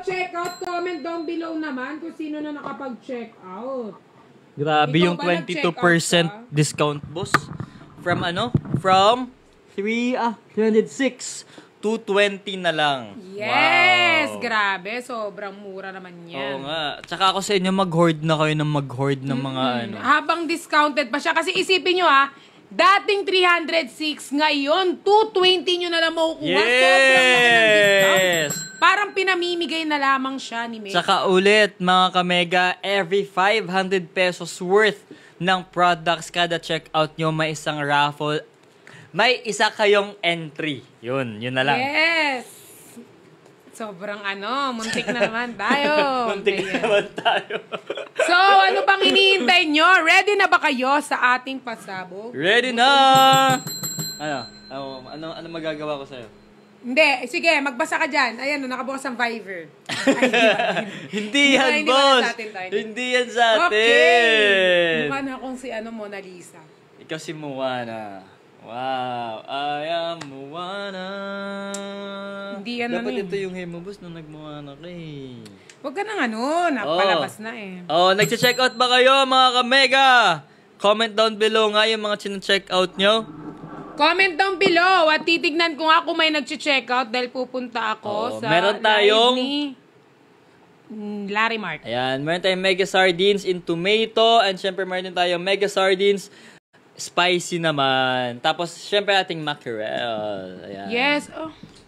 check out, comment down below naman kung sino na nakapag-check out. Grabe Ikaw yung ba nag-check 22% out ka? discount, boss. From ano? From 306 to 20 na lang. Yes! Wow. Grabe, sobrang mura naman yan. Oo nga. Tsaka ako sa inyo, mag-hoard na kayo ng mag-hoard ng mga ano. Habang discounted pa siya. Kasi isipin nyo dating 306, ngayon 220 nyo na lang makukuha. Sobrang laki ng discount. Parang pinamimigay na lamang siya ni Meg. Tsaka ulit, mga kamega, every 500 pesos worth ng products kada checkout nyo, may isang raffle. May isa kayong entry. Yun na lang. Yes! Sobrang muntik na naman tayo. Muntik na naman tayo. So, ano pang hinihintay nyo? Ready na ba kayo sa ating pasabog? Ready na! Ano magagawa ko sa'yo? Hindi. Sige, magbasa ka dyan. Ayan, nakabukas ang Viber. Hindi yan, boss. Hindi yan sa atin. Okay. Mukha na akong si Mona Lisa. Ikaw si Moana. Wow, I am Moana. Hindi yan Dapat ito yung hemo, boss, nung nag-Moana ka eh. Huwag ka nang napalabas na eh. Nag-check out ba kayo, mga kamega? Comment down below nga yung mga check out nyo. Comment down below at titignan ko nga kung may nag-check out dahil pupunta ako sa meron tayong live ni Larry Mart. Ayan, meron tayong Mega Sardines in tomato and syempre meron din tayong Mega Sardines spicy naman. Tapos, syempre ating mackerel. Ayan. Yes.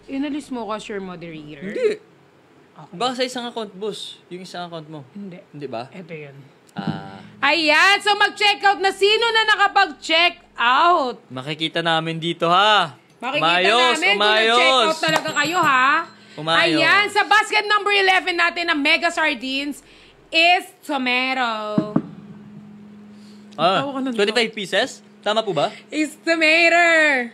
Inalis mo ko, sure moderator. Hindi. Okay. Baka sa isang account, boss. Yung isang account mo. Hindi. Hindi ba? Ito yun. Ayan. So, mag-check out na. Sino na nakapag-check out? Makikita namin dito, ha? Makikita namin kung nag-check out talaga kayo, ha? Umayos. Ayan. Sa basket number 11 natin ng Mega Sardines is tomato. 25 pieces? Tama po ba? Is tomato.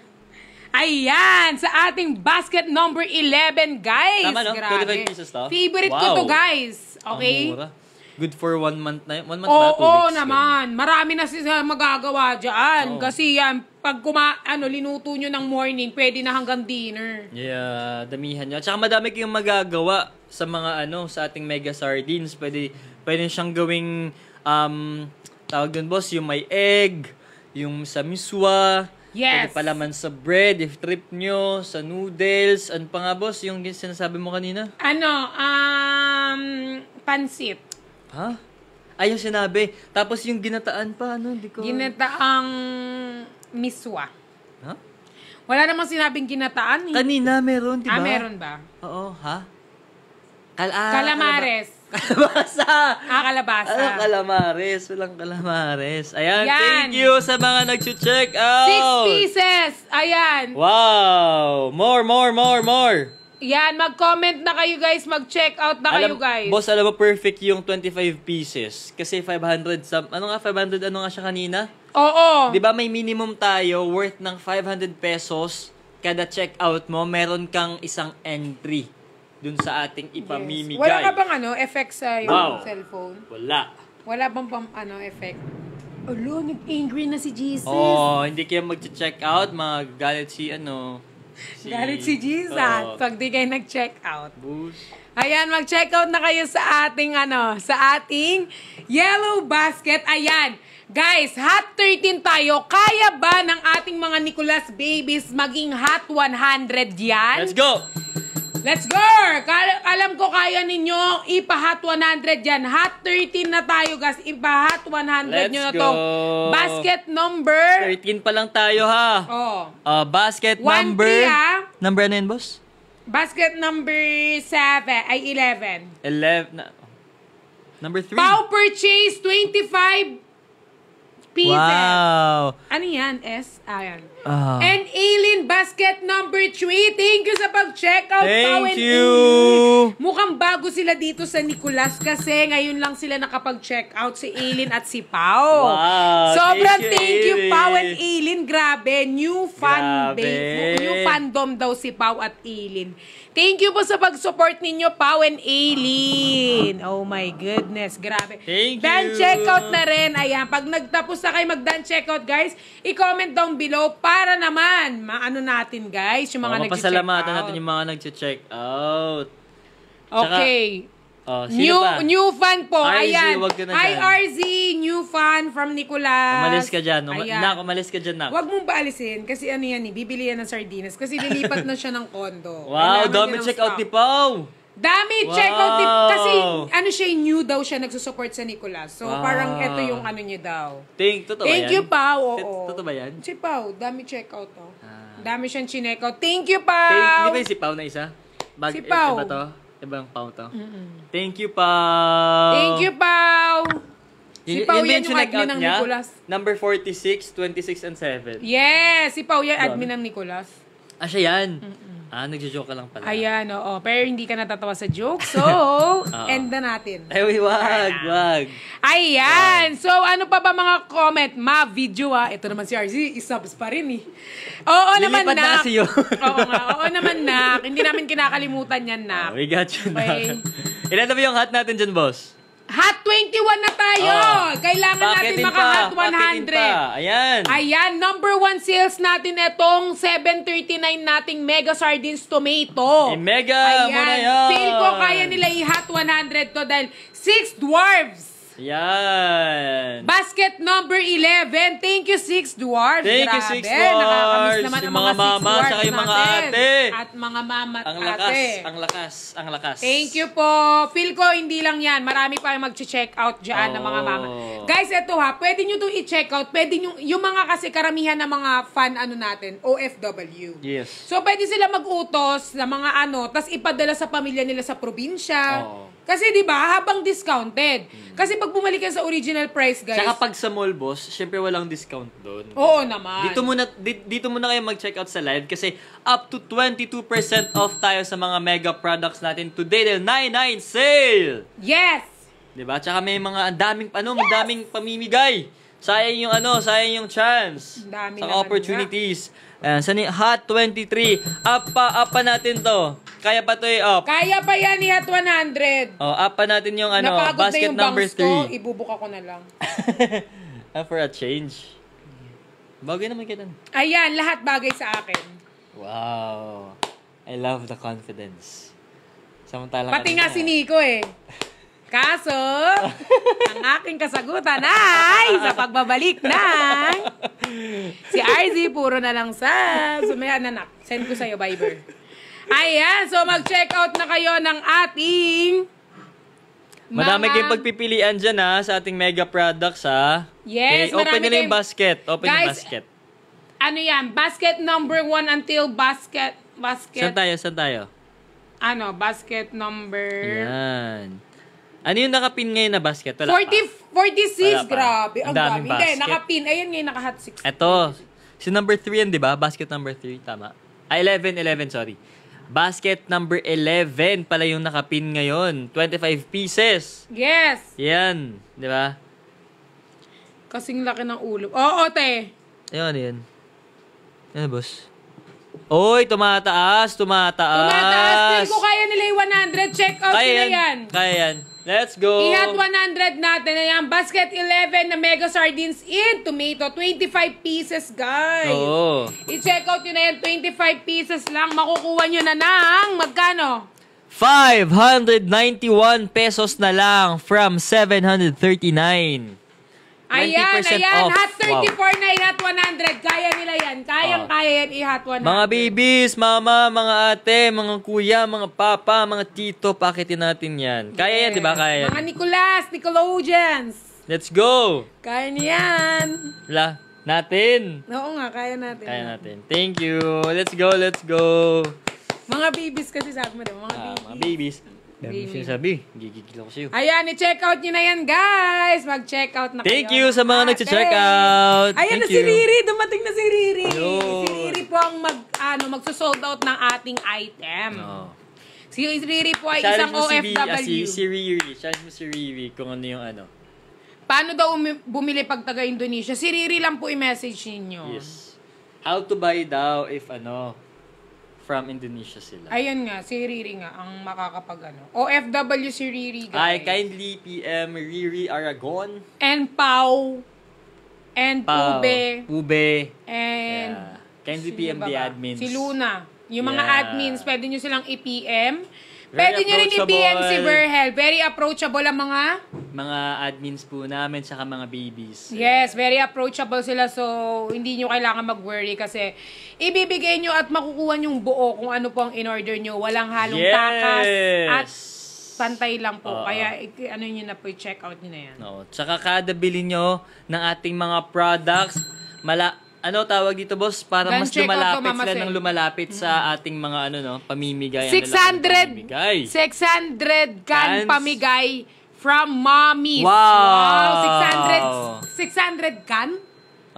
Ayan, sa ating basket number 11, guys. Tama, no? Grabe. 25 pieces to? Favorite ko to, guys. Okay? Ang mura. Good for 1 month na yun. 1 month Oo, ba? 2 weeks. naman. Marami na sila magagawa dyan. Kasi yan, pag linuto nyo ng morning, pwede na hanggang dinner. Yeah, damihan nyo. Tsaka madami kayong magagawa sa mga sa ating Mega Sardines. Pwede siyang gawing tawag dun, boss, yung may egg, yung sa miswa, yes. pwede palaman sa bread, if trip nyo, sa noodles, ano pa nga, boss, yung sinasabi mo kanina? Pansit. Ha? Ay, yung sinabi. Tapos yung ginataan pa, hindi ko... Ginataang miswa. Ha? Wala namang sinabing ginataan. Kanina, meron, diba? Meron ba? Oo, ha? Calamares. Kalabasa! Kalabasa. Calamares. Walang calamares. Ayan, thank you sa mga nag-check out. 6 pieces. Ayan. Wow! More! Yan, mag-comment na kayo guys. Mag-check out na kayo guys. Boss, alam mo, perfect yung 25 pieces. Kasi 500, 500, ano nga siya kanina? Oo. Di ba may minimum tayo worth ng 500 pesos kada check out mo, meron kang isang entry dun sa ating ipamimigay. Wala ka bang effect sa yung cellphone? Wala. Wala bang effect? Alo, nag-angry na si Jesus. Hindi kayo mag-check out, galit galit si Jesus pag di kayo nag-check out. Boost. Ayan, mag-check out na kayo sa ating sa ating yellow basket. Ayan. Guys, hot 13 tayo. Kaya ba ng ating mga Nicolas babies maging hot 100 yan? Let's go! Let's go! Alam ko kaya ninyo ipa-hot 100 yan. Hot 13 na tayo, guys. Ipa-hot 100 nyo na to. Basket number... 13 pa lang tayo, ha? Basket number... 1-3, ha? Number ano yun, boss? Basket number 7. Ay, 11. 11. Number 3. Pau purchase 25 pieces. Wow! Ano yan? S? Ayan. And Aileen, basket number 3. Thank you sa pag-check out. Thank you! Mukhang bago sila dito sa Nicolas kasi ngayon lang sila nakapag-check out si Aileen at si Pau. Wow! Sobrang thank you, Pau and Aileen. Grabe. New fandom daw si Pau at Aileen. Thank you po sa pag-support ninyo, Pau and Aileen. Oh my goodness, grabe. Thank you. Dan checkout na rin. Ayan, pag nagtapos na kayo mag-dan checkout, guys, i-comment down below para naman maano natin, guys, yung mga nag-check out. Mapasalamatan natin yung mga nag-check out. Okay. Sino pa? New fan po. RZ, Ayan. wag ka na Hi, dyan. RZ. New fan from Nicolas. Umalis ka dyan. Ayan. Umalis ka dyan, nak. Wag mong paalisin kasi ano yan bibili yan ng sardinas kasi lilipat na siya ng kondo. Wow, Kailangan dami niya ng check out stock. ni Pau. Dami Wow. check out kasi ano siya new daw siya nagsusupport sa Nicolas. So Wow. parang ito yung ano niya daw. Totoo ba Thank yan? you, Pau. Oo. Totoo ba yan? Si Pau, dami check out oh. Dami siyang chinek out. Thank you, Pau. Di ba yung si Pau na isa? Si Pau. Iba to? Ibang Pau to? Thank you, Pau. Thank you, Pau. Si Pau ba yan yung chinek admin out ng niya? Nicolas. Number 46, 26, and 7. Yes, si Pau yan admin ng Nicolas. Siya yan. Nagjo-joke ka lang pala. Ayan, oo. Pero hindi ka natatawa sa joke. So, end na natin. Ay, wag. Ayan. So, ano pa ba mga comment? Video Ito naman si RZ, isubs pa rin eh. Oo naman, Lilipat na nak. kasi yun. Oo nga. Oo naman, nak. Hindi namin kinakalimutan yan, nak. We got you na. Okay. Ilan na ba yung hat natin dyan, boss? Hot 21 na tayo! Kailangan natin maka-hot 100. Ayan. Ayan, number 1 sales natin itong 739 nating Mega Sardines Tomato. Mega mo na yan. Feel ko kaya nila i-hot 100 to dahil 6 dwarves. Yan. Basket number 11. Thank you, 6 dwarves. Thank you, Grabe, 6 dwarves. nakakamiss naman Yung ang mga mga 6 mama, dwarves tsaka yung mga natin. ate. At mga mama at Ang ate. lakas. Thank you po. Feel ko hindi lang yan. Marami pa yung mag-check out dyan ng mga mama. Guys, eto ha. Pwede nyo itong i-check out. Pwede nyo, yung mga kasi karamihan ng mga fan natin, OFW. Yes. So, pwede sila mag-utos ng mga tas ipadala sa pamilya nila sa probinsya. Kasi, di ba, habang discounted. Kasi pag bumalik ka sa original price, guys. Tsaka pag sa mall, boss, syempre walang discount doon. Oo naman. Dito muna kayo mag-check out sa live kasi up to 22% off tayo sa mga mega products natin today dahil 99 sale! Yes! Diba? Tsaka may mga daming pamimigay. Sayang yung chance. Dami Sa naman opportunities. Ayan, Hot 23. Up pa natin to. Kaya pa to up. Kaya pa yan i-hot 100. Up pa natin yung Napagod basket na yung number bangs ko, 3. ibubuka ko na lang. For a change. Bagay naman kita. Ayan, lahat bagay sa akin. Wow. I love the confidence. Samantala Pati nga si Nico eh. Kaso, ang aking kasagutan ay sa pagbabalik ng si RZ, puro na lang sa sumaya nanak. Send ko sa'yo, Viber. Ayan, so mag-check out na kayo ng ating Madami mga- kayong pagpipilian dyan sa ating mega products Yes, Okay, open marami nila yung kayong- basket. Open yung Guys, basket. Ano yan? Basket number 1 until basket. Saan tayo? Basket number Yan. Ano yung nakapin ngayon na basket? Wala 46. Wala pa. Grabe. Ang Ang daming dami. Hindi, basket. nakapin. Ayan ngayon, naka-hot 6. Ito. Si number 3 yan, di ba? Basket number 3, tama. 11, sorry. Basket number 11 pala yung nakapin ngayon. 25 pieces. Yes. Yan. Di ba? Kasing laki ng ulo. Oo, te. Ayun. Ano, boss? Oy, tumataas. Tumataas. Feel ko kaya nila yung 100. Check out nila yan. Kaya yan. Let's go. I-hot 100 natin. Ayan, basket 11 na Mega Sardines in tomato. 25 pieces, guys. Oo. I-check out nyo na yan. 25 pieces lang. Makukuha nyo na ng magkano? 591 pesos na lang from 739. Ayan. 20% off. Hot 34 na i-hot 100. Kaya nila yan. Kaya yan i-hot 100. Mga babies, mama, mga ate, mga kuya, mga papa, mga tito, pakitin natin yan. Kaya yan, di ba? Kaya yan. Mga Nicolas, Nickelodeons. Let's go! Kaya niyan. Natin. Oo nga, kaya natin. Kaya natin. Thank you. Let's go. Mga babies kasi sabi mo din. Mga Mga babies. babies. Dami sinasabi. Gigigil ako sa'yo. Ayan, i-check out nyo na yan, guys. Mag-check out na kayo. Thank you sa mga Ate. nag-check out. Ayan na Thank si you. Riri. Dumating na si Riri. Ayun. Si Riri po ang magsusold out ng ating item. Oh. Si Riri po ay Challenge isang mo OFW. si Riri. Challenge mo si Riri kung ano yung ano. Paano daw bumili pag taga-Indonesia? Si Riri lang po i-message ninyo. Yes. How to buy daw if from Indonesia sila. Ayan nga, si Riri nga ang OFW si Riri, guys. Kindly PM Riri Aragon. And Pau. And Pube. Pube. And Kindly sino PM ba the ba? admins. Si Luna. Yung mga Yeah. admins, pwede nyo silang i-PM. Pwede nyo rin approachable. i-PM si Verhel. Very approachable ang mga... Mga admins po namin, saka mga babies. Yes, very approachable sila. So, hindi nyo kailangan mag-worry kasi ibibigay nyo at makukuha yung buo kung ano po ang in-order nyo. Walang halong takas at pantay lang po. Kaya, ano nyo na po, check out nyo na yan. No. Tsaka kada bili nyo ng ating mga products, ano tawag dito, boss? Para Then mas check out lumalapit to, Mama sila Sen. ng lumalapit sa ating mga pamimigay. 600 can Cans? pamigay from Mommies. Wow! 600 can?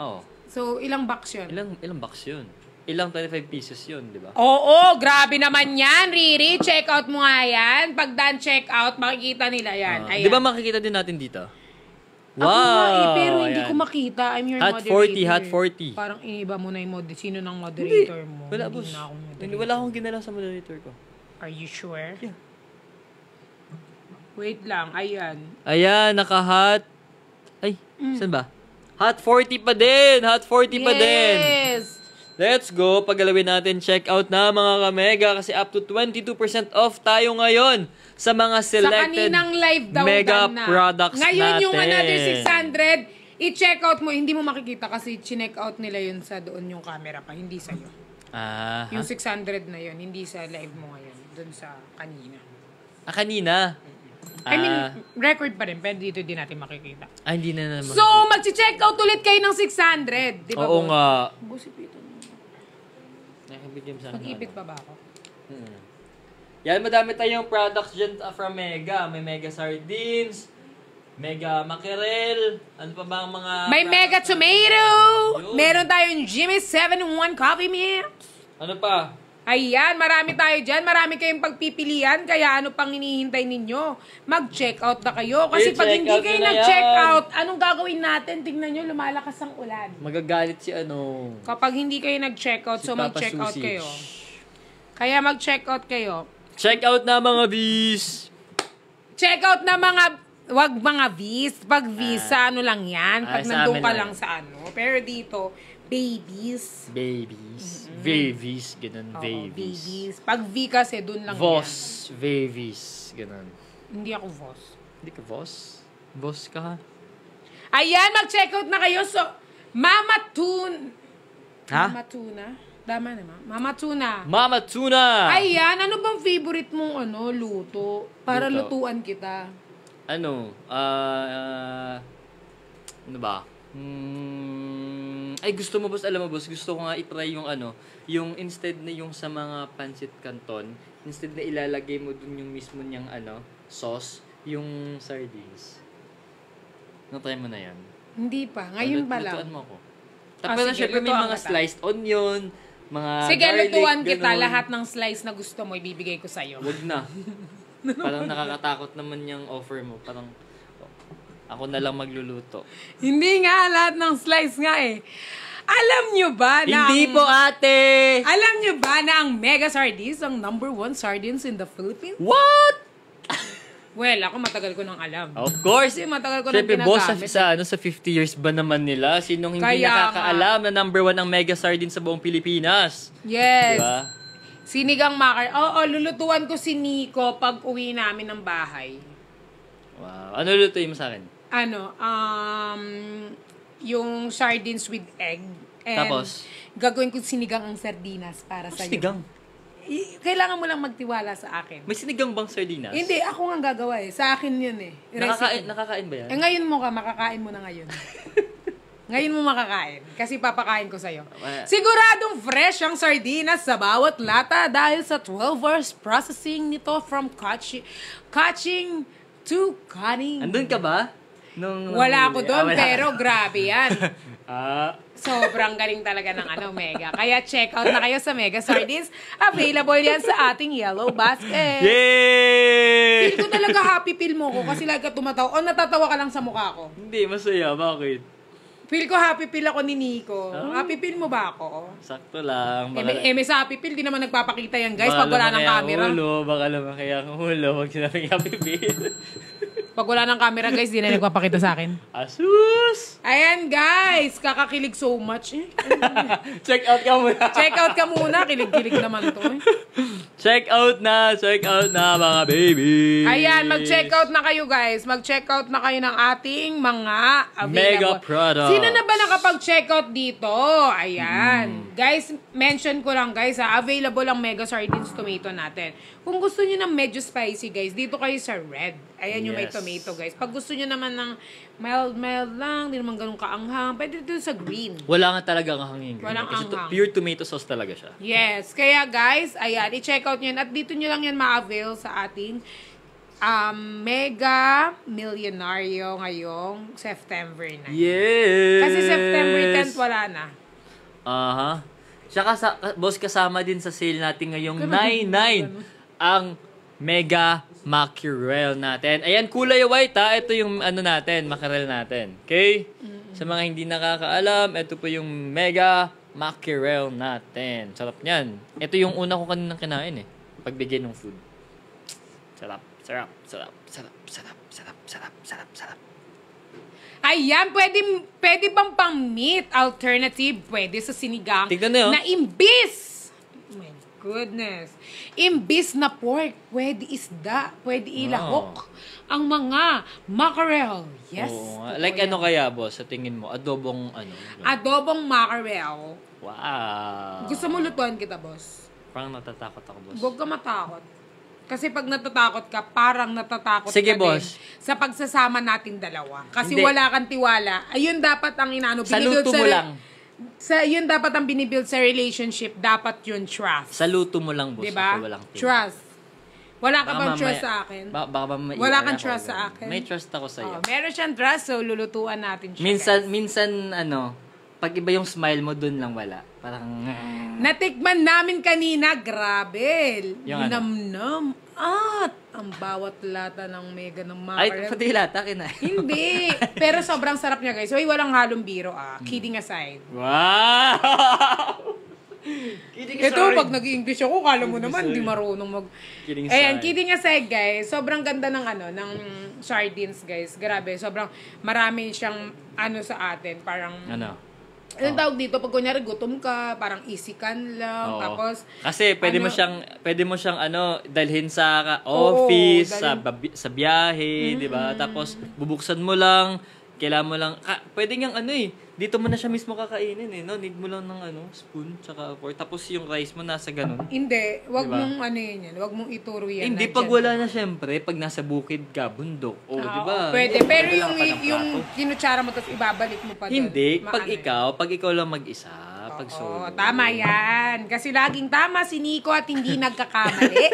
Oo. So, ilang box yun? Ilang box yun? Ilang 25 pieces yun, di ba? Oo, grabe naman yan, Riri. Check out mo nga yan. Pag done check out, makikita nila yan. Ayan. Di ba makikita din natin dito? Ako nga pero hindi Ayan. ko makita. I'm your Hot moderator. 40, hot 40. Parang iniba mo na yung sino ng moderator mo. Wala, Hindi boss. na akong moderator. Hindi, wala akong ginala sa moderator ko. Are you sure? Yeah. Wait lang, ayan. Ayan, naka-hot. Ay, saan ba? Hot 40 pa din! Hot 40 pa din! Yes! Let's go. Paggalawin natin check out na mga kamega kasi up to 22% off tayo ngayon sa mga Sa selected kaninang live daw mega na. products Ngayon natin. yung another 600, i-check out mo. Hindi mo makikita kasi chineck out nila yun sa doon yung camera pa. Hindi sa'yo. Yung 600 na yun, hindi sa live mo ngayon. Doon sa kanina. Kanina? I mean, record pa rin, pero dito din natin makikita. Hindi na naman. So, mag-check out ulit kayo ng 600. Di ba, Oo boss? nga. Busipitan mo. Nakibigyan sa Mag-ibig pa ba ako? Yan, madami tayong products dyan from Mega. May Mega Sardines, Mega Mackerel, ano pa ba ang mga... May Mega products Tomato! Yun. Meron tayong Jimmy 7-in-1 Coffee Mix. Ano pa? Ayan, marami tayo dyan. Marami kayong pagpipilian. Kaya ano pang hinihintay ninyo? Mag-check out na kayo. Kasi pag I-check hindi out kayo nyo na nag-check yan. out, anong gagawin natin? Tingnan nyo, lumalakas ang ulan. Magagalit si ano... Kapag hindi kayo nag-check out, so Papa mag-check out Susi. kayo. Kaya mag-check out kayo. Check out na mga bees! Check out na wag mga V's. Pag V's, sa ano lang yan. Pag sa nandun amin ka lang. lang sa ano. Pero dito, babies. Babies. Vavies. Ganun. Oo, Vavies. babies. Pag V kasi, dun lang Voss. Vavies. Ganun. yan. Hindi ako Voss. Hindi ka Voss? Voss ka ha? Ayan, mag-check out na kayo. So, Mama Tuna. Ha? Mama Tuna? Tama naman. Mama Tuna. Mama Tuna! Ayan, ano bang favorite mong luto? Para Luto. lutuan kita. Ano? Ano ba? Ay, gusto mo boss, alam mo boss, gusto ko nga i-try yung yung instead na yung sa mga pancit canton, instead na ilalagay mo dun yung mismo niyang sauce, yung sardines. Na-try mo na yan. Hindi pa. Ngayon pa Lutuan lang. mo ako. Tapos sige, syempre may lutuan mga kita. sliced onion, mga Sige, garlic, lutuan kita. ganun. Lahat ng slice na gusto mo, ibibigay ko sa'yo. Wag na. Parang nakakatakot naman yung offer mo. Parang ako na lang magluluto. Hindi nga, lahat ng slice nga eh. Alam nyo ba na... Hindi po ate! Alam nyo ba na ang Mega Sardines ang #1 sardines in the Philippines? What? Well, ako matagal ko nang alam. Of course. Kasi matagal ko nang Siyempre, boss, ginagamit. sa 50 years ba naman nila? Sinong hindi Kaya nakakaalam na #1 ang Mega Sardine sa buong Pilipinas? Yes. Diba? Sinigang makar. Oo, lulutuan ko si Nico pag uwi namin ng bahay. Wow. Ano lutuin mo sa akin? Yung sardines with egg. And Tapos? gagawin ko sinigang ang sardinas para sa Sinigang? Kailangan mo lang magtiwala sa akin. May sinigang bang sardinas? Hindi, ako nga gagawa eh. Sa akin yun eh. Recipe. Nakakain ba yan? Ngayon mo ka, makakain mo na ngayon. Ngayon mo makakain. Kasi papakain ko sa'yo. Siguradong fresh ang sardinas sa bawat lata dahil sa 12 hours processing nito from catching to cutting. Andun ka ba? Wala ako doon, pero grabe yan. Ah. Sobrang galing talaga ng Mega. Kaya check out na kayo sa Mega Sardines. Available yan sa ating Yellow Basket. Yay! Feel ko talaga happy feel mo ko kasi lagi ka tumatawa. O natatawa ka lang sa mukha ko. Hindi, masaya. Bakit? Feel ko happy feel ako ni Nico. Happy feel mo ba ako? Sakto lang. May sa happy feel, di naman nagpapakita yan guys pag wala ng camera. Baka lumaki ang ulo. Wag sinabing happy feel. Pag wala ng camera, guys, di na nagpapakita sa akin. Asus! Ayan, guys. Kakakilig so much. Check out ka muna. Check out ka muna. Kilig-kilig naman to. Check out na mga baby. Ayan, mag-check out na kayo, guys. Mag-check out na kayo ng ating mga available. Mega products. Sino na ba nakapag-check out dito? Ayan. Guys, mention ko lang, guys, available ang Mega Sardines Tomato natin. Kung gusto niyo ng medyo spicy, guys, dito kayo sa red. Ayan yung may tomato, guys. Pag gusto niyo naman ng mild lang, di naman ganun kaanghang, pwede dito sa green. Wala nga talaga ang hangin. Walang Kasi anghang. pure tomato sauce talaga siya. Yes. Kaya, guys, ayan, i-check out nyo yan. At dito nyo lang yan ma-avail sa ating Mega Millionario ngayong September 9. Yes! Kasi September 10 wala na. Aha. Tsaka boss, kasama din sa sale natin ngayong 9-9 ang Mega Mackerel natin. Ayan, kulay white ha. Ito yung ano natin, mackerel natin. Okay? Sa mga hindi nakakaalam, ito po yung Mega Mackerel natin. Sarap niyan. Ito yung una ko kaninang kinain eh. Pagbigay ng food. Sarap. Ayan, pwede bang pang-meat alternative? Pwede sa sinigang Tignan na yun. na imbis. Oh my goodness. Imbis na pork, pwede isda, pwede ilahok. Ang mga mackerel. Yes. Oo nga. totoo Like yan. ano kaya boss, sa tingin mo? Adobong ano? Adobong mackerel. Wow. Gusto mo lutuan kita, boss? Parang natatakot ako boss. Huwag ka matakot. Kasi pag natatakot ka, parang natatakot Sige, ka boss. din sa pagsasama natin dalawa. Kasi Hindi. wala kang tiwala. Ayun dapat ang inaano. Sa binibuild luto mo lang. Yun dapat ang binibuild sa relationship. Dapat yun trust. Sa luto mo lang boss. Diba? Ako walang tingin. Trust. Wala ka Baka bang trust mamaya- sa akin? Baka mamaya Wala i-air kang ako trust sa agad. akin? May trust ako sa iyo. Oh, meron siyang trust, so lulutuan natin siya. Minsan ano, pag iba yung smile mo dun lang wala. Parang Natikman namin kanina, grabe. Yung ano? Namnam. At ang bawat lata ng mega ng ay, mackerel. pati lata kinain. Hindi. Pero sobrang sarap niya, guys. So, walang halong biro, Kidding aside. Wow! Kidding Ito, aside. pag nag-English ako, kala mo naman, di marunong mag... Kidding Ayan, aside. kidding aside, guys. Sobrang ganda ng ng sardines, guys. Grabe, sobrang marami siyang sa atin. Parang... Ano? Anong tawag dito? Pag kunyari gutom ka, parang easy can lang. Oo. Tapos, Kasi pwede mo siyang dalhin sa Oo, office, dalhin. sa biyahe, 'di ba? Tapos bubuksan mo lang, kailangan mo lang pwede ngang dito mo na siya mismo kakainin no? Need mo lang ng spoon tsaka fork. Tapos yung rice mo nasa ganun. hindi. Wag Diba? mong yan. Wag mong ituro yan. Hindi Nandyan. pag wala na syempre, pag nasa bukid ka, bundok. Oh, 'di ba? Pwede. Pero Wala ka ng yung plato. kinutsara mo tapos ibabalik mo pa doon. Hindi, Maano pag ikaw lang mag-isa, pag Oo, solo. tama yan. Kasi laging tama si Nico at hindi nagkakamali.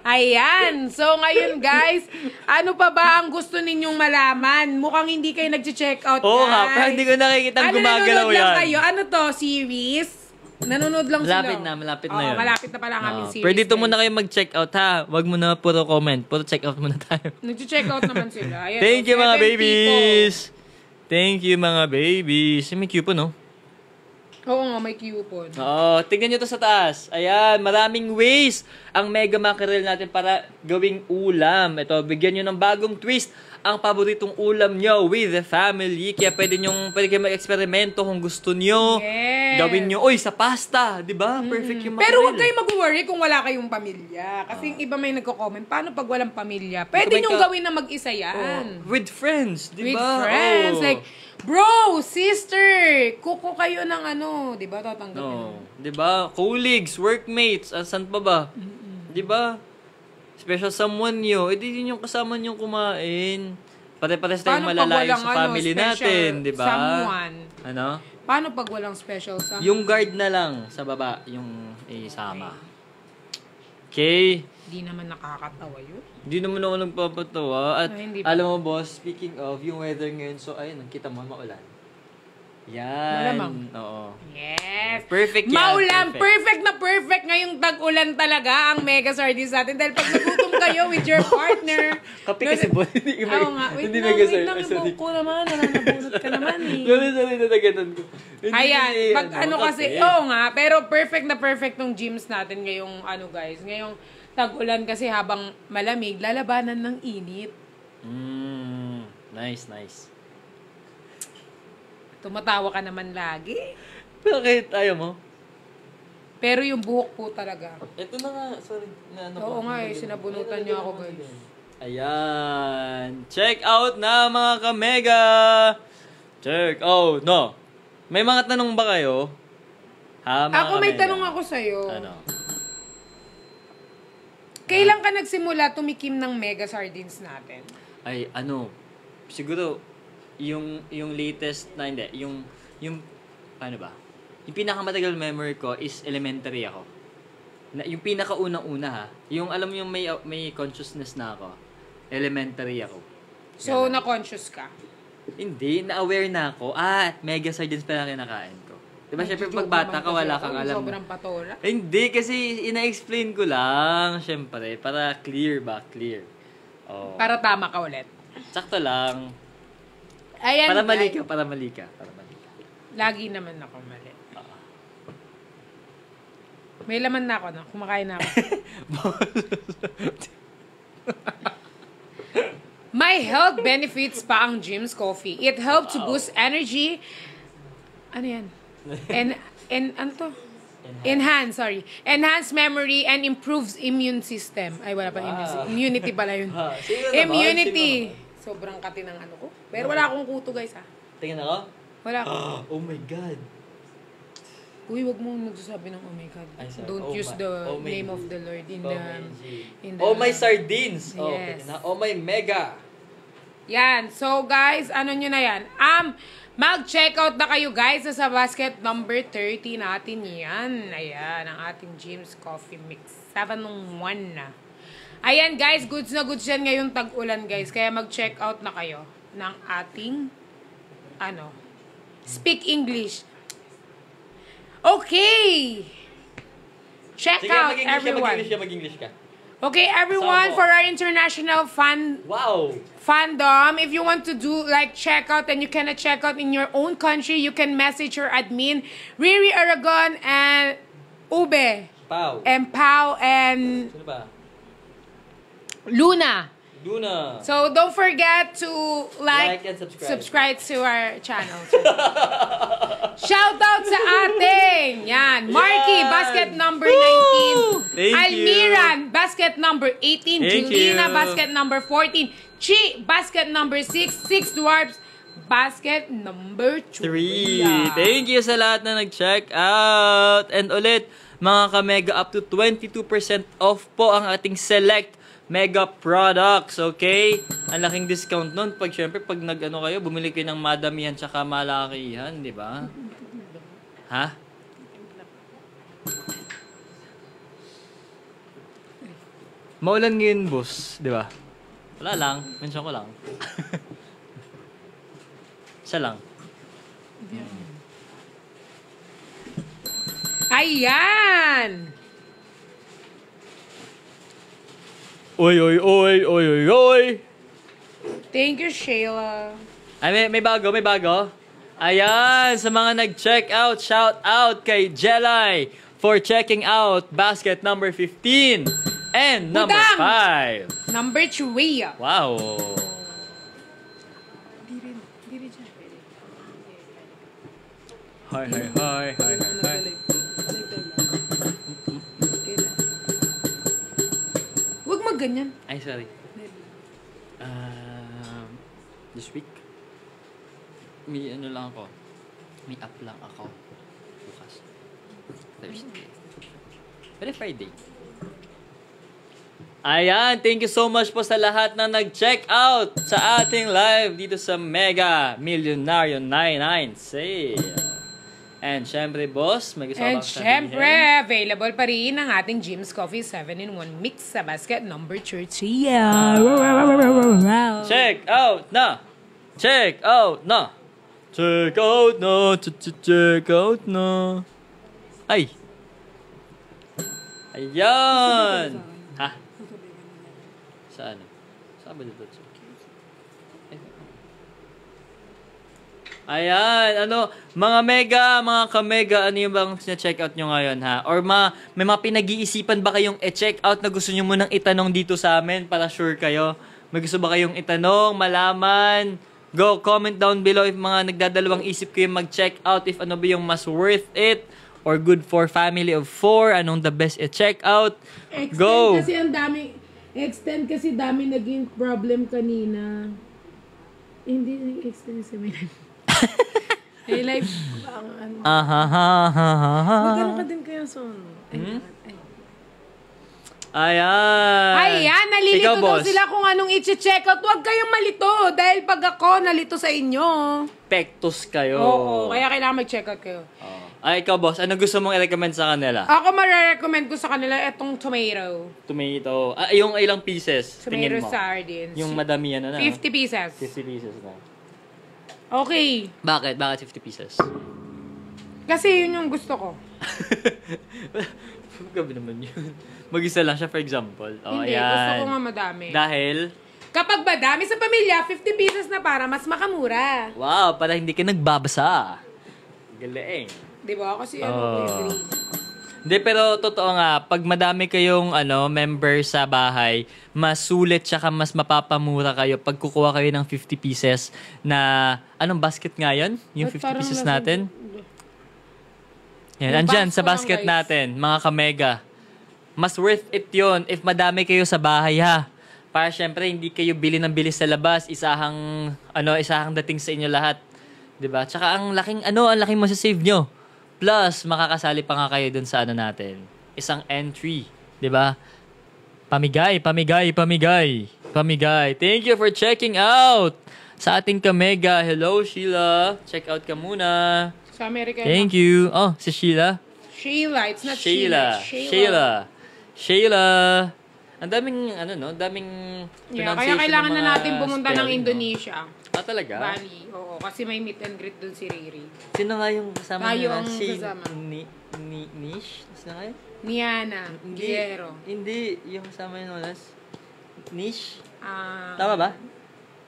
Ayan. So, ngayon, guys, ano pa ba ang gusto ninyong malaman? Mukhang hindi kayo nag-check out, Oo guys. nga, parang hindi ko nakikita gumagalaw nanonood lang yan. kayo? Ano to? Series? Nanonood lang Malapit sila. na, malapit na Oo, yun. malapit na pala ang aming series. Pero dito guys. muna kayo mag-check out ha. Wag mo na puro comment. Puro check out muna tayo. Nag-check out naman sila. Ayan, Thank you 7 mga people. babies! Thank you mga babies. May coupon no? Oo nga, may coupon. Oo, tingnan nyo to sa taas. Ayan, maraming ways ang Mega Mackerel natin para gawing ulam. Ito, bigyan nyo ng bagong twist ang paboritong ulam nyo with the family. Kaya pwede kayo mag-eksperimento kung gusto nyo. Yes. Gawin nyo, sa pasta. Diba? Perfect yung mackerel. Pero huwag kayong mag-worry kung wala kayong pamilya. Kasi yung iba may nagko-comment, paano pag walang pamilya? Pwede Comment niyong ka- gawin na mag-isa yan. With friends, diba? With friends. Oo. Like, bro, sister, kuko kayo ng di ba? Tatanggapin No. mo. 'Di ba? Colleagues, workmates, saan pa ba? 'Di ba? Special someone nyo, edi yun yung kasama nyo kumain. Pare-pares tayong Paano pag malalayo walang sa family special natin, 'di ba? someone? Ano? Paano pag walang special someone? Yung guard na lang sa baba, yung isama. Okay? Di naman nakakatawa yun. Hindi naman ako nagpapatawa. At No, hindi pa. alam mo boss, speaking of yung weather ngayon, so ayun, nakita mo, maulan. Yan. Malamang. Oo. Yes. Perfect yan. Maulan. Perfect na perfect ngayong tag-ulan talaga ang Mega Sardines natin. Dahil pag nagutom kayo with your partner. Kape kasi boss. Oo nga. Wait hindi lang, mega wait lang. sorry. Yung buhok ko naman. Nananabunot ka naman eh. Sorry, nataganan ko. Hindi, Ayan. Pag kasi, kape. oo nga. Pero perfect na perfect tong gyms natin ngayong guys. Ngayong tag-ulan kasi habang malamig, lalabanan ng init. Nice, nice. Tumatawa ka naman lagi. Bakit? Ayaw mo? Pero yung buhok po talaga. Ito na nga, sorry. Oo nga eh, sinabunutan niya ako guys. Ayan. Check out na mga kamega! Check out na! May mga tanong ba kayo? Ha, mga Ako may kamega? tanong ako sa'yo. Ano? Kailan ka nagsimula tumikim ng mega sardines natin? Ay, ano, siguro, yung latest na, hindi, yung, paano ba? Yung pinakamatagal memory ko is elementary ako. Yung pinakaunang-una ha, yung alam mo yung may consciousness na ako, elementary ako. So, na-conscious ka? Hindi, na-aware na ako, mega sardines pala kinakain ko. Diba, syempre pag bata ka, wala kang alam. Sobrang patola. Hindi, kasi ina-explain ko lang, syempre, para clear ba? Clear. Oh. Para tama ka ulit. Sakto lang. Ayan, Para mali guys. ka, para mali ka. Lagi naman ako mali. May laman na ako, no? Kumakain na ako. May health benefits pa ang Jim's Coffee. It helps to boost energy. Ano yan? Ano to? Enhance memory and improves immune system. Ay, wala pa immunity pala yun. Sino naman? Immunity. Sobrang kati ng ano ko. Pero wala akong kuto, guys, ha? Tingnan ako. Wala akong. Oh my God. Uy, wag mo nagsasabi ng oh my God. Ay, sorry. Don't Oh use my- the oh my name G. of the Lord in Oh the... my G. in the- Oh my sardines. Oh, Yes. okay na. Oh my mega. Yan. So, guys, ano nyo na yan? Mag-check out na kayo, guys, sa basket number 30 natin yan. Ayan, ang ating Jim's Coffee Mix. 7-1 na. Ayan, guys, goods na goods yan ngayong tag-ulan, guys. Kaya mag-check out na kayo ng ating, Speak English. Okay! Check Sige, out, mag-English everyone. ka, mag-English ka. Okay, everyone, Sabo. for our international Wow. fandom, if you want to do check out and you cannot check out in your own country, you can message your admin, Riri Aragon and Ube Pau. and Pau and Sino ba? Luna. Luna. So don't forget to Like and subscribe. to our channel. Shout out sa ating, yan, Marky, Yan. basket number 19. Thank you. Almiran, basket number 18. Thank Julina, you. basket number 14. Chi, basket number 6. Six Dwarfs, basket number 3. Thank you sa lahat na nag-check out. And ulit, mga ka-mega, up to 22% off po ang ating select mega products, okay? Ang laking discount nun. Syempre, pag kayo, bumili kayo ng madamihan tsaka malakihan, di ba? Ha? Maulan ngayon, boss, di ba? Wala lang, mention ko lang. Isa lang. Ayan! Oy, oy, oy, oy, oy, oy! Thank you, Shayla. Ay, may bago, may bago. Ayan, sa mga nag-check out, shout out kay Jelay for checking out basket number 15 and number Budang! 5. Number 3. Wow. Hi, hi, hi, hi, hi, hi. Huwag magganyan. Ay, sorry. This week, may lang ako. May up lang ako. Bukas. Thursday. Pero Friday. Ayan, thank you so much po sa lahat na nag-check out sa ating live dito sa Mega Millionario 99 Sale. And syempre, boss, may gusto And bang sabihin? syempre, available pa rin ang ating Jim's Coffee 7-in-1 mix sa basket number 30. Check out na! Check out na! Check out na! Check out na! Ay! Ayan! Ha? Saan? Saan ba dito? Ayan, mga mega, mga ka-mega, ano yung bang check out nyo ngayon, ha? Or may mga pinag-iisipan ba kayong check out na gusto nyo munang itanong dito sa amin para sure kayo? May gusto ba kayong itanong, malaman? Go, comment down below if mga nagdadalawang isip kayo mag-check out if ano ba yung mas worth it or good for family of 4, anong the best i-check out. Go! Extend kasi dami naging problem kanina. Hindi extend sa may live. Magano ka din kaya son. Ayan, nalilito ikaw, daw boss. sila kung anong i-check out. Huwag kayong malito dahil pag ako nalito sa inyo. Pektos kayo. Oo, kaya kailangan mag-check out kayo. Ay, ikaw, boss, ano gusto mong i-recommend sa kanila? Ako marirecommend ko sa kanila itong tomato. Tomato. Yung ilang pieces, tingin Tomato mo? sardines. Yung madami yan, 50 pieces. 50 pieces na. Okay. Bakit? Bakit 50 pieces? Kasi yun yung gusto ko. Gabi naman yun. Mag-isa lang siya, for example. Hindi, gusto ko nga madami. Dahil? Kapag madami sa pamilya, 50 pieces na para mas makamura. Wow, para hindi ka nagbabasa. Galing. Di ba? Kasi agree. Hindi, pero totoo nga, pag madami kayong member sa bahay, mas sulit tsaka mas mapapamura kayo pag kukuha kayo ng 50 pieces na, anong basket nga yun? Yung 50 pieces natin? Yan, andyan sa basket natin, mga kamega. Mas worth it yun if madami kayo sa bahay, ha? Para syempre, hindi kayo bili ng bilis sa labas, isahang dating sa inyo lahat. 'Di ba? Tsaka ang laking masasave nyo. Plus, makakasali pa nga kayo dun sa natin. Isang entry. 'Di ba? Pamigay. Thank you for checking out sa ating kamega. Hello, Sheila. Check out ka muna. Sa Amerika. Thank you. Oh, si Sheila. Sheila. It's not Sheila. Ang daming, daming yeah, kaya kailangan na natin pumunta ng Indonesia. Talaga? Bali. Oo, kasi may meet and greet dun si Riri. Sino nga yung kasama tayo nila? ang kasama. Nish? Sino nga yun? Niana. Guerrero. Hindi. Yung kasama yun ulas. Nish? Ah. Tama ba?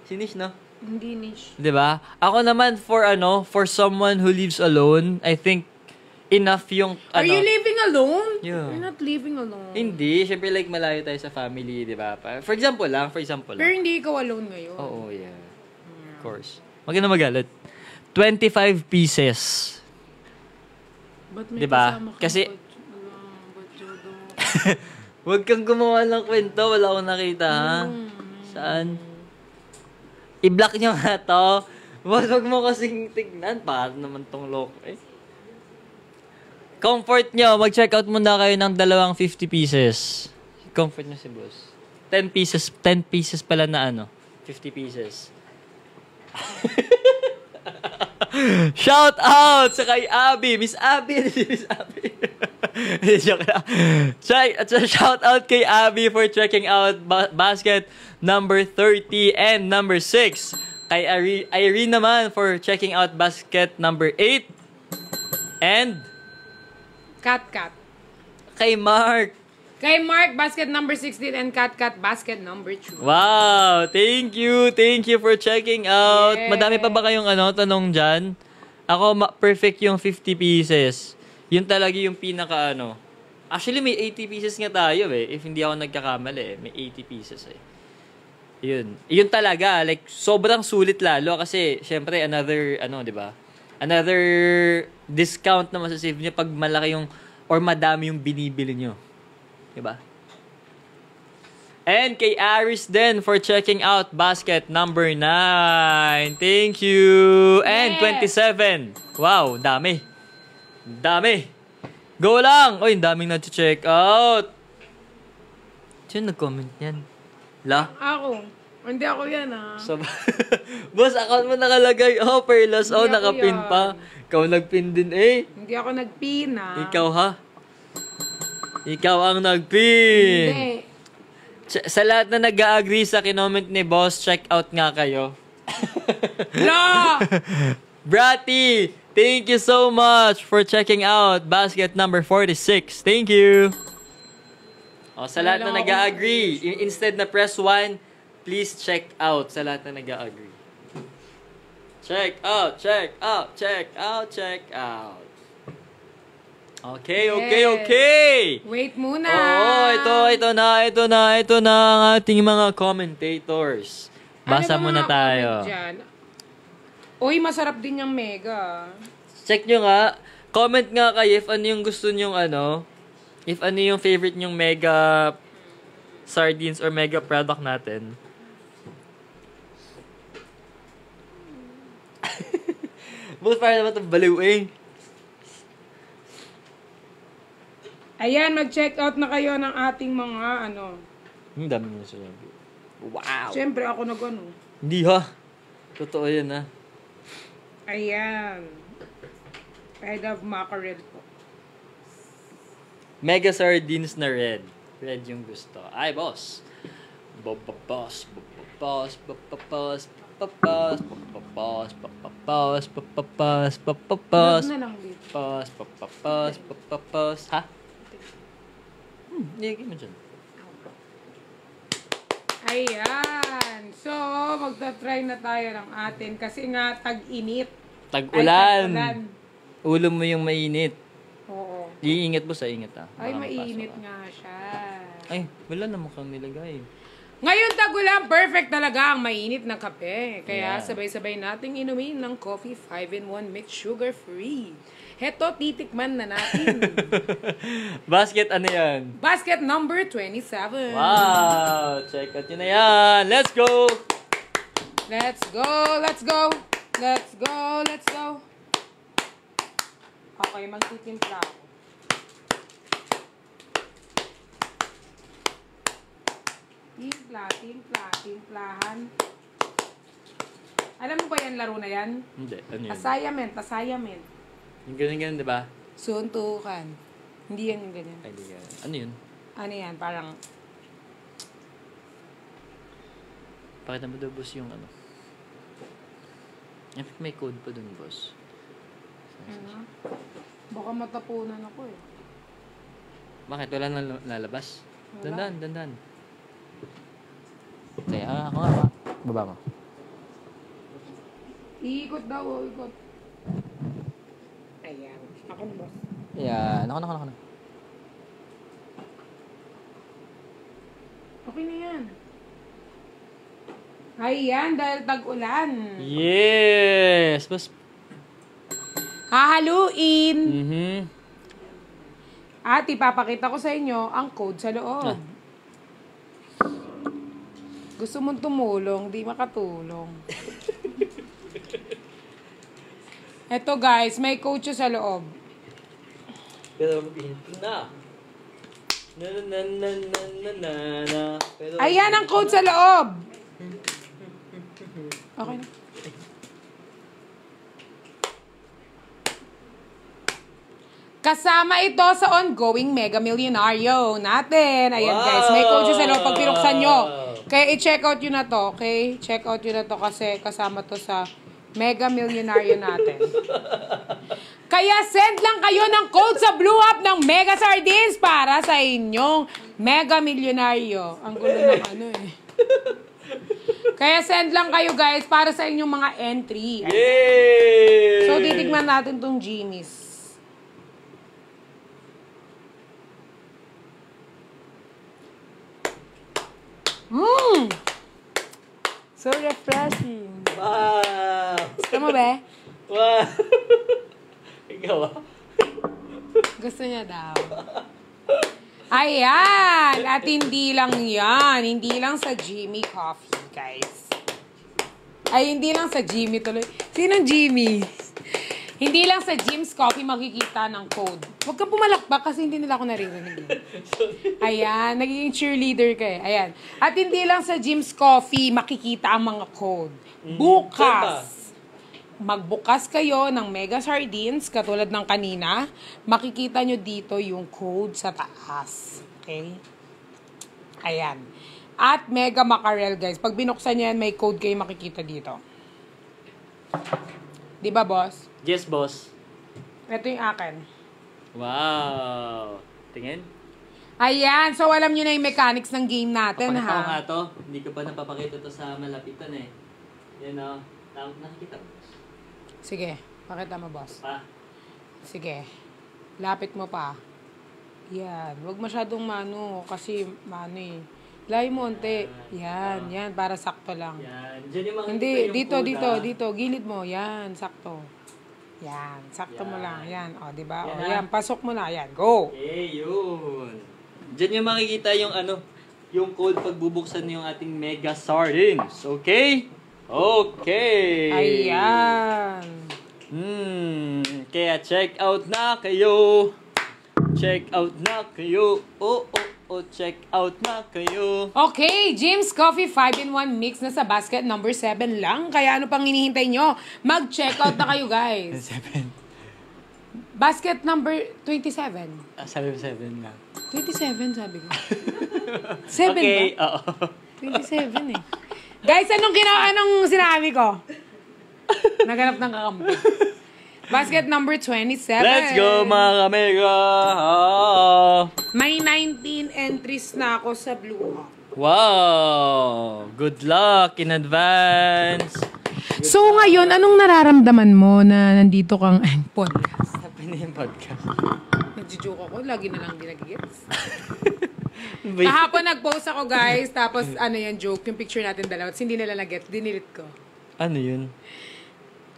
Si Nish, no? Hindi Nish. Diba? Ako naman, for someone who lives alone, I think, enough yung, Are you living alone? Yeah. You're not living alone. Hindi. Siyempre, like, malayo tayo sa family, di ba? For example lang. Pero hindi ikaw alone ngayon. Oo, yeah. Of course. Wag na magalit. 25 pieces. Ba't may diba? kasama kang Kasi, Bajodo? wag kang gumawa ng kwento. Wala akong nakita, ha? Saan? I-block nyo nga to. Wag mo kasing tignan. Para naman tong loko, eh. Comfort nyo, mag-check out muna kayo ng 50 pieces. Comfort nyo si boss. 10 pieces pala na 50 pieces. Shout out sa kay Abby. Miss Abby. Joke lang. Shout out kay Abby for checking out basket number 30 and number 6. Kay Irene naman for checking out basket number 8. And Cat. kay Mark, basket number 16 and Cat basket number 2. wow, thank you for checking out. Yes. Madami pa ba kayong tanong dyan? Ako, perfect yung 50 pieces. Yun talaga yung pinaka Actually, may 80 pieces nga tayo eh. If hindi ako nagkakamali eh. May 80 pieces eh. Yun talaga. Like, sobrang sulit lalo kasi, syempre, another, di ba? Another discount na masasave niya pag malaki yung or madami yung binibili nyo. Diba? And kay Aris din for checking out basket number 9. Thank you. And 27. Wow, dami. Go lang. Oy, daming na-check out. Sino nag-comment yan? Ako. Hindi ako yan, So, boss, account mo nakalagay. Oh, Perlas. Oh, Hindi ako nakapin yan. pa. Ikaw nagpin din eh. Hindi ako nagpin, Ikaw ha? Ikaw ang nagpin. Hindi. Sa lahat na nag-agree sa kinoment ni boss, check out nga kayo. No! Bratty, thank you so much for checking out basket number 46. Thank you. Sa lahat na nag-agree, instead na press 1, please check out sa lahat na nag-agree. Check out. Okay, Yes. okay. Wait muna. Oo, ito na ang ating mga commentators. Basa Ano ba muna mga tayo. comment dyan? Uy, masarap din yung mega. Check nyo nga. Comment nga kayo if ano yung gusto nyong if ano yung favorite nyong mega sardines or mega product natin. Boss, para naman itong baliw eh. Ayan, mag-check out na kayo ng ating mga Ang dami mo na sinabi. Wow! Siyempre ako Hindi ha. Totoo yan ha. Ayan. I love mackerel po. Mega sardines na red. Red yung gusto. Ay, boss. Boss. Love na lang dito. Ha? Hindi mo dyan. Ayan. So, magta-try na tayo ng atin kasi nga tag-init. Tag-ulan. Tag-ulan. Ulo mo yung mainit. Oo. Iingat mo sa ingat ah. Ay, Baka mainit mapasok ka. nga siya. Ay, wala naman kang nilagay. Ngayon tag-ulan, perfect talaga ang mainit na kape. Kaya Yeah. sabay-sabay nating inumin ng coffee 5-in-1 mixed sugar-free. Heto, titikman na natin. Basket, ano yan? Basket number 27. Wow! Check out yun na yan. Let's go! Let's go, let's go. Let's go, let's go. Okay, magtitimpla ako. Timplahan. Alam mo ba yan, laro na yan? Hindi, ano yun? Assignment. Yung ganyan, di ba? Suntukan. Hindi yan yung ganyan. Ay, di yan. Ano yun? Ano yan, parang... Pakita mo daw, boss, yung ano. I think may code pa dun, boss. Ano? Baka matapunan ako eh. Bakit? Wala nang lalabas? Wala. Dandan. Kaya, ako nga. Baba mo. Iikot daw, ikot. Ayan. Ako na, boss. Yan. Ako na. Okay na yan. Ayan, dahil tag-ulan. Yes! Boss. Hahaluin. Mm-hmm. At ipapakita ko sa inyo ang code sa loob. Ah. Gusto mong tumulong, di makatulong. Eto guys, may code siya sa loob. Pero mag-hint na. Na. Pero, Ayan ang code sa loob. Okay na. Kasama ito sa ongoing Mega Millionario natin. Ayan guys, may code siya sa loob pag pinuksan nyo. Kaya i-check out yun na to, okay? Check out yun na to kasi kasama to sa Mega Millionario natin. Kaya send lang kayo ng code sa Blue App ng Mega Sardines para sa inyong Mega Millionario. Ang gulo ng ano eh. Kaya send lang kayo guys para sa inyong mga entry. Yay! So titigman natin tong Jimmy's. So refreshing. Wow! Gusto mo ba? Wow! Ikaw ah? Gusto niya daw. Ayan! At hindi lang yan. Hindi lang sa Jimmy Coffee, guys. Ay, hindi lang sa Jimmy tuloy. Sinong Jimmy? Hindi lang sa Jim's Coffee makikita ng code. Huwag kang pumalakpak kasi hindi nila ako naririnig. Ayan, nagiging cheerleader ka eh. Ayan. At hindi lang sa Jim's Coffee makikita ang mga code. Bukas, magbukas kayo ng Mega Sardines, katulad ng kanina, makikita nyo dito yung code sa taas. Okay? Ayan. At Mega Mackerel, guys. Pag binuksan nyo yan, may code kayo makikita dito. Di ba, boss? Yes, boss. Ito yung akin. Wow! Tingin? Ayan. So, alam nyo na yung mechanics ng game natin, Papakita ko ha? nga to. Hindi ko pa napapakita to sa malapitan eh. Yan o. Nakikita mo. Sige. Pakita mo, boss. Pa. Sige. Lapit mo pa. Yan. Huwag masyadong mano. Kasi mano eh. Layo mo onte. Yan. Yan. Para sakto lang. Yan. Diyan yung makikita Hindi. yung Dito, food, dito, ah. dito. Gilid mo. Yan. Sakto. Yan. Sakto mo Yan. lang. Yan. O, diba? O, Yan. yan. Pasok mo na. Yan. Go. Okay, yun. Diyan yung makikita yung yung code pagbubuksan yung ating Mega Sardines. Okay? Okay. Ayan. Kaya check out na kayo. Check out na kayo. Check out na kayo. Okay, Jim's Coffee 5-in-1 mix na sa basket number 7 lang. Kaya ano pang hinihintay nyo? Mag-check out na kayo, guys. 7. Basket number 27. Sabi mo 7 lang. 27, sabi ko. 7 Okay, ba? oo. 27 eh. Guys, anong sinabi ko? Naganap ng kakampi. Basket number 27. Let's go, mga kamega! May 19 entries na ako sa Blue Hawk. Wow! Good luck in advance! So ngayon, anong nararamdaman mo na nandito kang podcast? Sabi na yung podcast. Nagjo-joke ako, lagi na lang di nag-gets. Kahapon nag-post ako, guys, tapos yan, joke, yung picture natin dalawa, tapos hindi nila nag-gets, dinilit ko. Ano yun?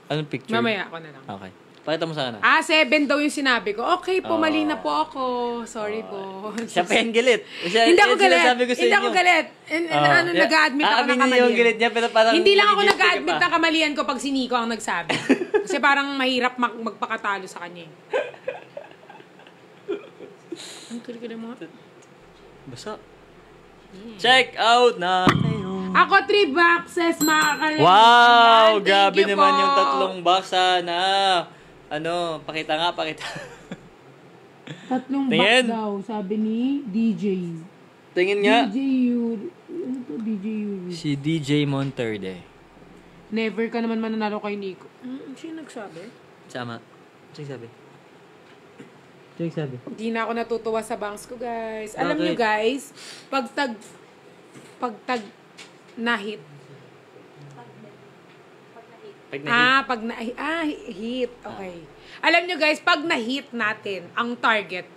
Anong picture? Mamaya ako na lang. Okay. Pakita mo sana. 7 daw yung sinabi ko. Okay po, mali na po ako. Sorry po. Siya pa yung galit. Hindi ako galit. Sinasabi ko sa Hindi inyo. ako galit. Nag-a-admit ako ng Aamin niyo kamalian. yung galit niya, pero parang Hindi lang ako nagigilty ka nag-a-admit pa. ng kamalian ko pag si Nico ang nagsabi. Kasi parang mahirap magpakatalo sa kanya. Ang tuloy mo? Basta. Check out na kayo. Ako 3 boxes, makakalit. Wow! Thank Grabe you naman po. yung tatlong baksa na pakita nga, pakita. Tatlong Tingin. box daw, sabi ni DJ. Tingin nga. DJ Yuri. Ano to, DJ Yuri? Si DJ Monterde. Never ka naman mananalo kay Nico. Sino nagsabi? Sama. Sino sabi? Sino sabi? Hindi na ako natutuwa sa banks ko, guys. Alam Bakit? nyo, guys, pag tag na-hit. Pag Hit. Okay. Alam nyo, guys, pag na-hit natin ang target,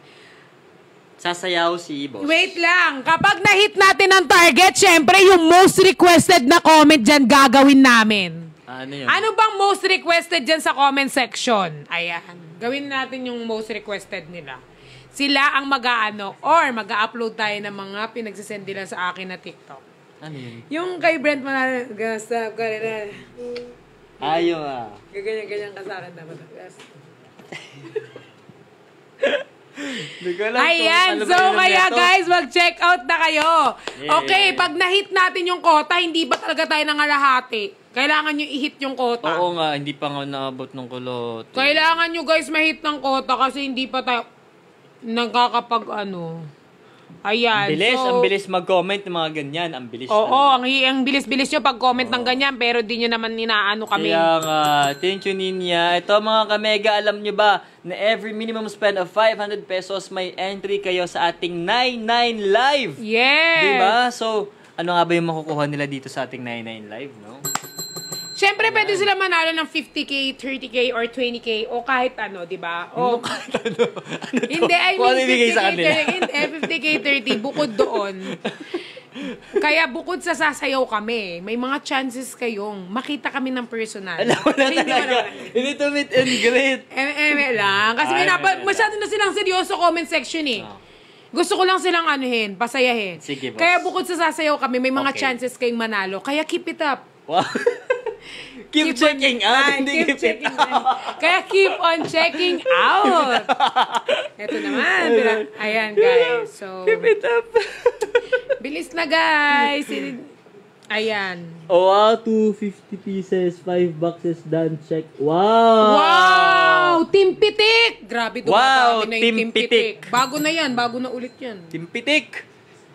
sasayaw si boss. wait lang. Kapag na-hit natin ang target, syempre, yung most requested na comment dyan gagawin namin. Ano yun? Ano bang most requested dyan sa comment section? Ayan. Gawin natin yung most requested nila. Sila ang mag-aano or mag-upload tayo ng mga pinagsisend nila sa akin na TikTok. Ano yun? Yung kay Brent Manalo, gastap ka rin. Ayaw ah. Gaganyan-ganyan ka sa akin dapat. Hindi ko alam Ayan, kung ano so ba yung kaya neto. guys, mag-check out na kayo. Yeah. Okay, pag na-hit natin yung quota, hindi ba talaga tayo nangalahati? Kailangan nyo i-hit yung quota. Oo nga, hindi pa nga naabot ng kulot. Kailangan nyo guys ma-hit ng quota kasi hindi pa tayo nagkakapag Ayan. Ang bilis mag-comment ng mga ganyan. Ang bilis Oo, talaga. ang bilis-bilis nyo pag-comment ng ganyan, pero di nyo naman inaano kami. Kaya nga, thank you Ninya. Ito mga kamega, alam nyo ba na every minimum spend of 500 pesos may entry kayo sa ating 99 Live? Yes! Diba? So, ano nga ba yung makukuha nila dito sa ating 99 Live, no? Siyempre, pwede sila manalo ng 50K, 30K, or 20K, o kahit ano, di ba? O, hindi, I Kung ano mean, ibigay sa 50K, kanila. 50K, 30, bukod doon. Kaya bukod sa sasayaw kami, may mga chances kayong makita kami ng personal. Alam mo na Hindi, talaga. You need to meet and greet. lang. Kasi Ay, masyado na silang seryoso comment section eh. Gusto ko lang silang anuhin, pasayahin. Sige, boss. Kaya bukod sa sasayaw kami, may mga Okay. chances kayong manalo. Kaya keep it up. Wow. Keep checking out. Hindi keep it checking out. Kaya keep on checking out. Ito naman. Ayan, guys. So, Keep it up. bilis na, guys. Ayan. Oh, wow, 250 pieces, 5 boxes done, check. Wow! Wow! Team Pitik! Grabe, Wow, dumatami na Team yung Team Pitik. Pitik. Bago na yan. Bago na ulit yan. Timpitik!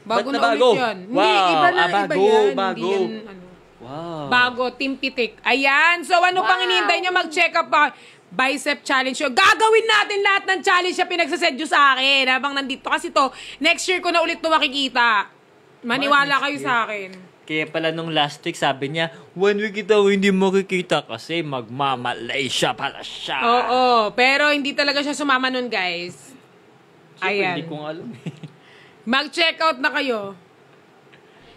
Bago Ba't na bago? ulit yan. Wow, Hindi, iba na, iba bago, yan. bago. Hindi yan, ano. Wow. Bago, Team Pitik. Ayan. So, ano pang hinihintay nyo? Mag-check up pa. Bicep challenge yun. Gagawin natin lahat ng challenge na pinagsasedyo sa akin habang nandito. Kasi to, next year ko na ulit to makikita. Maniwala kayo sa akin. Kaya pala nung last week sabi niya, 1 week ito hindi makikita kasi magma-Malaysia pala siya. Oo, pero hindi talaga siya sumama nun, guys. Siyempre, Ayan. hindi ko nga alam eh. Mag-check out na kayo.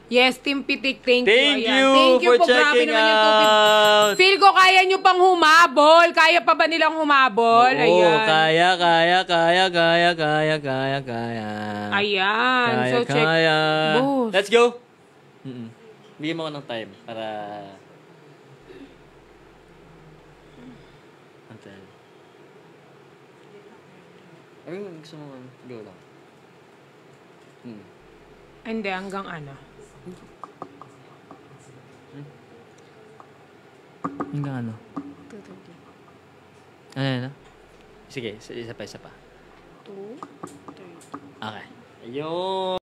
Yes, Team Pitik, thank you. Thank Ayan. you Thank you for po. Grabe checking naman yung 250. out. Feel ko kaya nyo pang humabol. Kaya pa ba nilang humabol? Oo, Ayan. kaya. Ayan. Kaya, So, check. kaya. Boss. Let's go. Bigyan mo ko ng time para... Antal. Ayun, gusto mo go lang. Hindi, hanggang ano. Hanggang ano? Ano? Sige, isa pa. 2:30. Okay. Ayun.